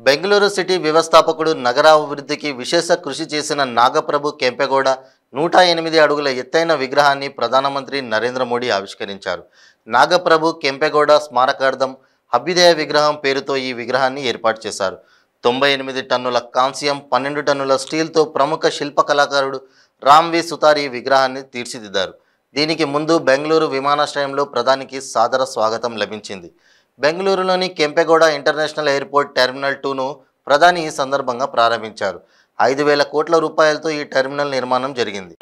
Bengaluru city వ్యవస్థాపకుడు నగరాభివృద్ధికి విశేష కృషి చేసిన నాగప్రభు కెంపెగౌడ 108 అడుగుల ఎత్తైన విగ్రహాన్ని ప్రధానమంత్రి నరేంద్ర మోడీ ఆవిష్కరించారు. నాగప్రభు కెంపెగౌడ స్మారకార్థం అభ్యుదయ విగ్రహం పేరుతో ఈ విగ్రహాన్ని ఏర్పాటు చేశారు. 98 టన్నుల కాంస్యం, 12 టన్నుల స్టీల్తో ప్రముఖ శిల్ప కళాకారుడు రామ్వి సుతార్ ఈ విగ్రహాన్ని తీర్చిదిద్దారు. దీనికి ముందు బెంగళూరు విమానాశ్రయంలో ప్రధానికి సాదర స్వాగతం లభించింది. బెంగళూరులోని కెంపెగౌడ ఇంటర్నేషనల్ ఎయిర్పోర్ట్ టెర్మినల్ 2ను ప్రధాని ఈ సందర్భంగా ప్రారంభించారు. 5,000 కోట్ల రూపాయలతో ఈ టెర్మినల్ నిర్మాణం జరిగింది.